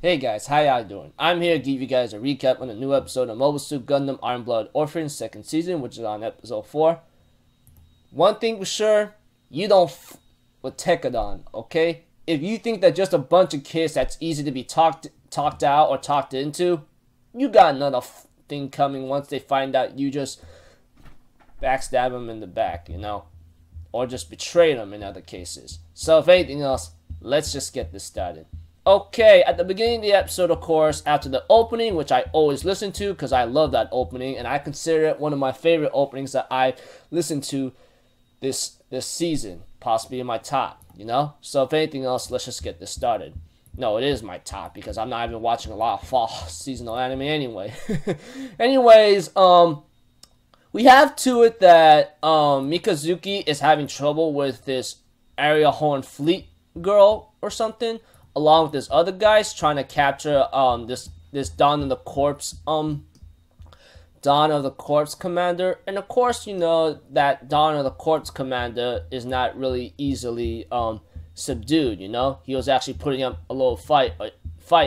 Hey guys, how y'all doing? I'm here to give you guys a recap on a new episode of Mobile Suit Gundam Iron Blood Orphans second season, which is on episode 4. One thing for sure, you don't with Tekadon, okay? If you think that just a bunch of kids that's easy to be talked out or talked into, you got another thing coming once they find out you just backstab them in the back, you know? Or just betray them in other cases. So if anything else, let's just get this started. Okay, at the beginning of the episode, of course, after the opening, which I always listen to because I love that opening, and I consider it one of my favorite openings that I listened to this season, possibly in my top, you know? So if anything else, let's just get this started. No, it is my top because I'm not even watching a lot of fall seasonal anime anyway. Anyways, we have to it that Mikazuki is having trouble with this Area Horn Fleet girl or something, along with this other guys trying to capture this Dawn of the Corpse commander. And of course, you know that Dawn of the Corpse commander is not really easily subdued, you know? He was actually putting up a little fight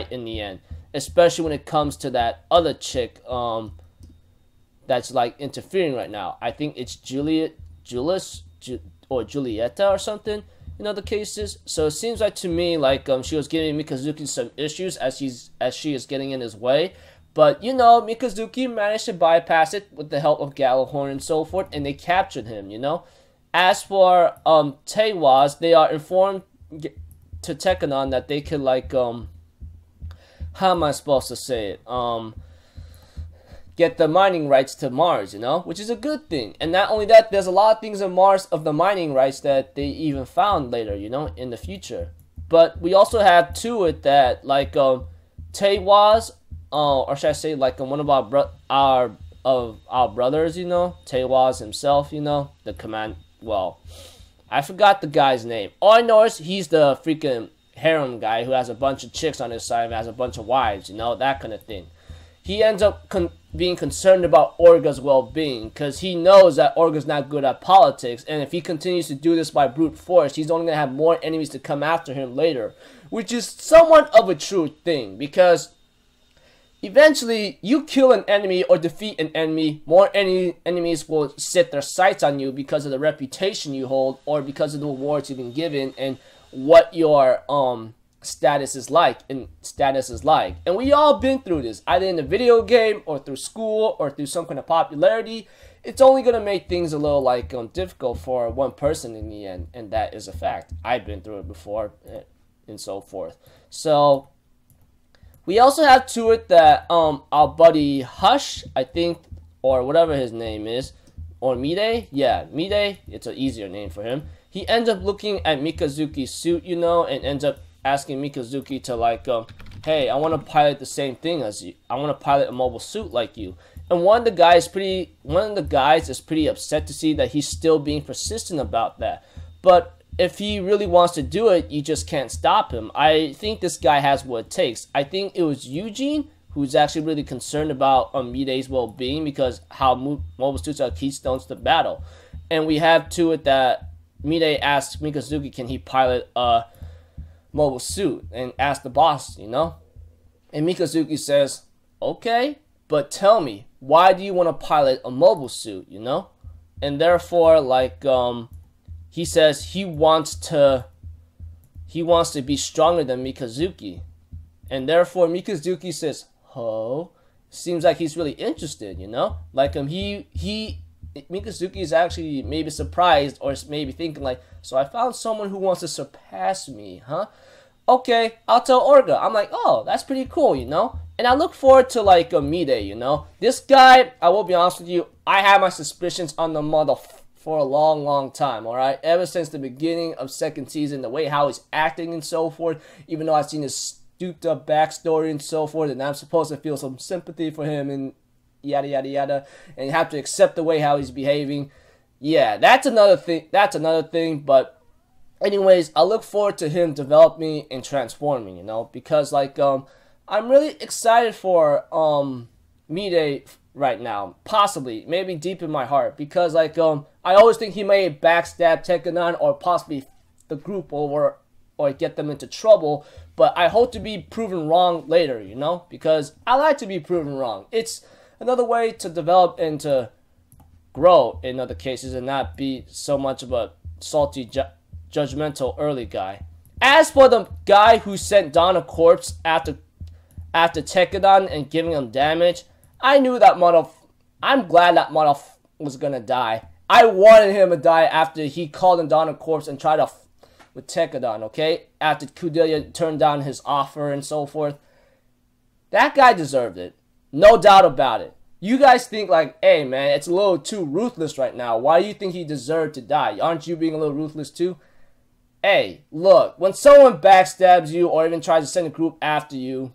in the end, especially when it comes to that other chick that's like interfering right now. I think it's Julieta or something in other cases. So it seems like to me like she was giving Mikazuki some issues as she is getting in his way. But you know, Mikazuki managed to bypass it with the help of Gallahorn and so forth, and they captured him, you know. As for Teiwaz, they are informed to Tekkanon that they could like how am I supposed to say it? Get the mining rights to Mars, you know, which is a good thing. And not only that, there's a lot of things in Mars of the mining rights that they even found later, you know, in the future. But we also have to it that like Teiwaz, or should I say like one of our brothers, you know, Teiwaz himself, you know, the command. Well, I forgot the guy's name. All I know is he's the freaking harem guy who has a bunch of chicks on his side and has a bunch of wives, you know, that kind of thing. He ends up being concerned about Orga's well-being because he knows that Orga's not good at politics, and if he continues to do this by brute force, he's only going to have more enemies to come after him later, which is somewhat of a true thing because eventually you kill an enemy or defeat an enemy, more enemies will set their sights on you because of the reputation you hold or because of the awards you've been given and what your status is like. And we all been through this, either in the video game or through school or through some kind of popularity. It's only gonna make things a little like difficult for one person in the end, and that is a fact. I've been through it before and so forth. So we also have to it that our buddy Hush, I think, or whatever his name is, or Mide, yeah, Mide, it's an easier name for him. He ends up looking at Mikazuki's suit, you know, and ends up asking Mikazuki to like, hey, I want to pilot the same thing as you. I want to pilot a mobile suit like you. And one of the guys is pretty upset to see that he's still being persistent about that. But if he really wants to do it, you just can't stop him. I think this guy has what it takes. I think it was Eugene who's actually really concerned about Mide's well-being because how mobile suits are keystones to battle. And we have to it that Mide asks Mikazuki, can he pilot a mobile suit, and ask the boss, you know? And Mikazuki says, okay, but tell me, why do you want to pilot a mobile suit, you know? And therefore, like, he says he wants to be stronger than Mikazuki. And therefore, Mikazuki says, oh, seems like he's really interested, you know? Like, Mikazuki is actually maybe surprised or maybe thinking like, so I found someone who wants to surpass me, huh? Okay, I'll tell Orga. I'm like, oh, that's pretty cool, you know? And I look forward to like Mide, you know? This guy, I will be honest with you, I had my suspicions on the mother for a long time, alright? Ever since the beginning of second season, the way how he's acting and so forth, even though I've seen his stooped up backstory and so forth, and I'm supposed to feel some sympathy for him and yada yada yada, and you have to accept the way how he's behaving. Yeah, that's another thing, but anyways, I look forward to him developing and transforming, you know, because like I'm really excited for Mide right now, possibly, maybe deep in my heart, because like I always think he may backstab Tekkanon or possibly the group over or get them into trouble, but I hope to be proven wrong later, you know, because I like to be proven wrong. It's another way to develop and to grow in other cases and not be so much of a salty, judgmental early guy. As for the guy who sent down a corpse after Tekadon and giving him damage, I knew that I'm glad that mother was gonna die. I wanted him to die after he called him down a corpse and tried to with Tekadon, okay? After Kudelia turned down his offer and so forth. That guy deserved it. No doubt about it. You guys think like, hey man, it's a little too ruthless right now. Why do you think he deserved to die? Aren't you being a little ruthless too? Hey, look, when someone backstabs you or even tries to send a group after you,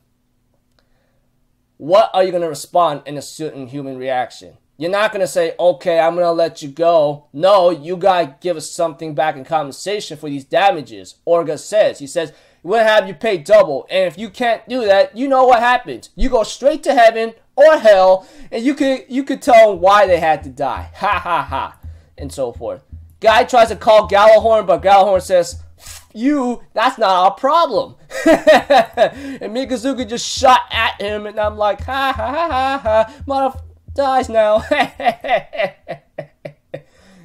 what are you going to respond in a certain human reaction? You're not going to say, okay, I'm going to let you go. No, you got to give us something back in compensation for these damages. Orga says, he says, we'll have you pay double. And if you can't do that, you know what happens. You go straight to heaven or hell, and you could tell them why they had to die. Ha ha ha. And so forth. Guy tries to call Gallahorn, but Gallahorn says, you, that's not our problem. And Mikazuki just shot at him, and I'm like, ha ha ha ha ha, mother dies now.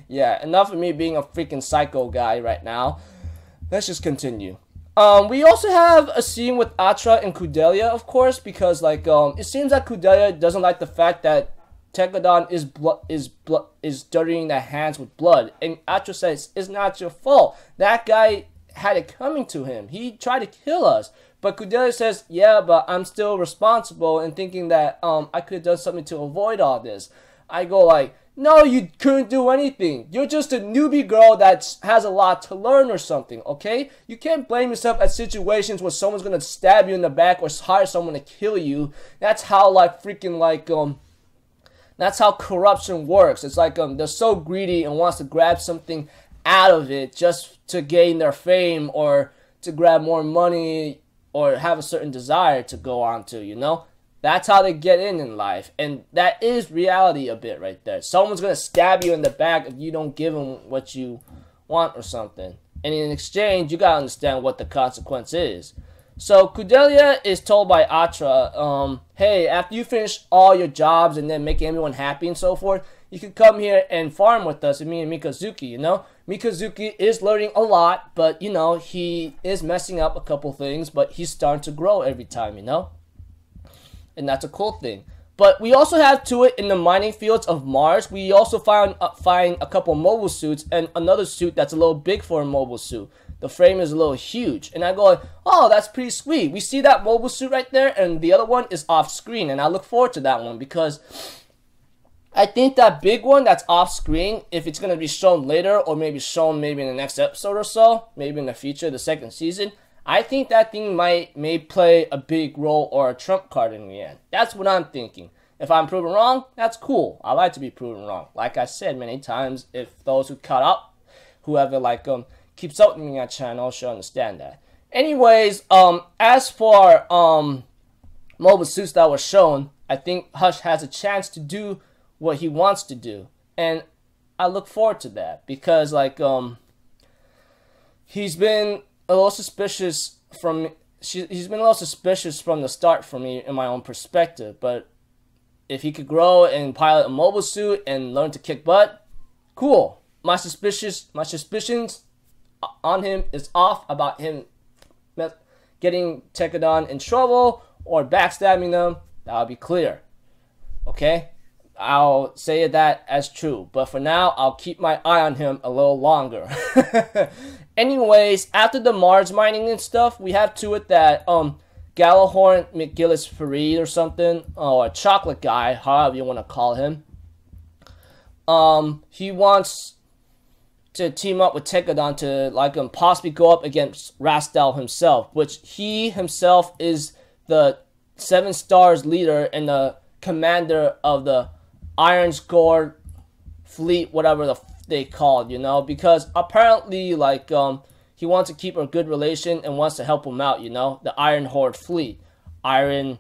Yeah, enough of me being a freaking psycho guy right now. Let's just continue. We also have a scene with Atra and Kudelia, of course, because like it seems that Kudelia doesn't like the fact that Tekadon is dirtying their hands with blood, and Atra says it's not your fault. That guy had it coming to him. He tried to kill us. But Kudelia says, yeah, but I'm still responsible, and thinking that I could have done something to avoid all this. I go like, no, you couldn't do anything. You're just a newbie girl that has a lot to learn or something, okay? You can't blame yourself at situations where someone's gonna stab you in the back or hire someone to kill you. That's how like freaking like that's how corruption works. It's like they're so greedy and wants to grab something out of it just to gain their fame or to grab more money or have a certain desire to go on to, you know? That's how they get in life. And that is reality a bit right there. Someone's going to stab you in the back if you don't give them what you want or something. And in exchange, you got to understand what the consequence is. So Kudelia is told by Atra, hey, after you finish all your jobs and then make everyone happy and so forth, you can come here and farm with us, and me and Mikazuki, you know? Mikazuki is learning a lot, but, you know, he is messing up a couple things, but he's starting to grow every time, you know? And that's a cool thing. But we also have to it in the mining fields of Mars. We also find a couple mobile suits and another suit that's a little big for a mobile suit. The frame is a little huge. And I go like, oh, that's pretty sweet. We see that mobile suit right there, and the other one is off screen. And I look forward to that one because I think that big one that's off screen, if it's going to be shown later or maybe shown maybe in the next episode or so, maybe in the future, the second season, I think that thing may play a big role or a trump card in the end. That's what I'm thinking. If I'm proven wrong, that's cool. I like to be proven wrong. Like I said many times, if those who caught up, whoever like keeps up with me on channel should understand that. Anyways, as for mobile suits that were shown, I think Hush has a chance to do what he wants to do, and I look forward to that because like he's been a little suspicious from the start for me in my own perspective. But if he could grow and pilot a mobile suit and learn to kick butt, cool. My suspicions on him is off about him getting Tekadon in trouble or backstabbing them. That'll be clear. Okay? I'll say that as true. But for now, I'll keep my eye on him a little longer. Anyways, after the Mars mining and stuff, we have to it that Gallahorn McGillis Fareed or something, or a chocolate guy, however you want to call him, he wants to team up with Tekadon to like possibly go up against Rastal himself, which he himself is the 7 stars leader and the commander of the Iron Score fleet, whatever they called, you know, because apparently like he wants to keep a good relation and wants to help him out, you know, the Iron Horde fleet, Iron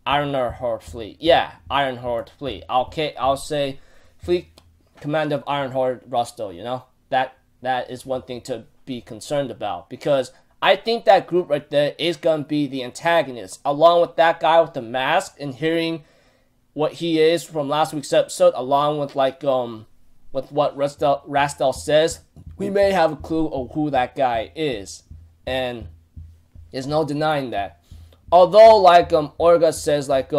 Horde fleet, yeah, Iron Horde fleet. Okay, I'll say fleet commander of Iron Horde Rusto, you know, that is one thing to be concerned about, because I think that group right there is gonna be the antagonist, along with that guy with the mask, and hearing what he is from last week's episode, along with like with what Rastel says, we may have a clue of who that guy is, and there's no denying that. Although like Orga says like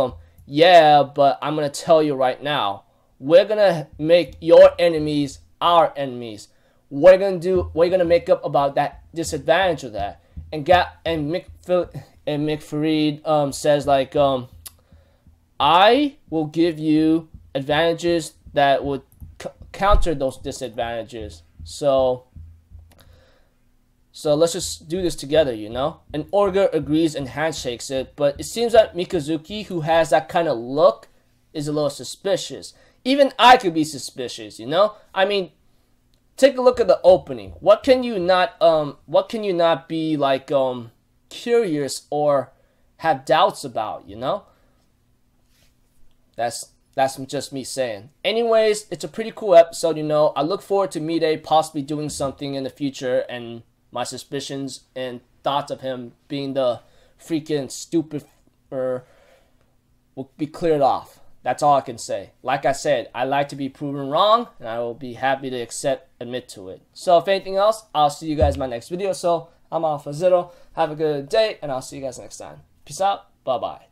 yeah, but I'm gonna tell you right now, we're gonna make your enemies our enemies. What are you gonna make up about that disadvantage of that? And McFareed says like I will give you advantages that would counter those disadvantages. So let's just do this together, you know? And Orga agrees and handshakes it, but it seems that Mikazuki, who has that kind of look, is a little suspicious. Even I could be suspicious, you know? I mean, take a look at the opening. What can you not be like curious or have doubts about, you know? That's just me saying. Anyways, it's a pretty cool episode, you know. I look forward to Mide possibly doing something in the future, and my suspicions and thoughts of him being the freaking stupid will be cleared off. That's all I can say. Like I said, I like to be proven wrong, and I will be happy to admit to it. So if anything else, I'll see you guys in my next video. So I'm Alpha Zero. Have a good day, and I'll see you guys next time. Peace out. Bye-bye.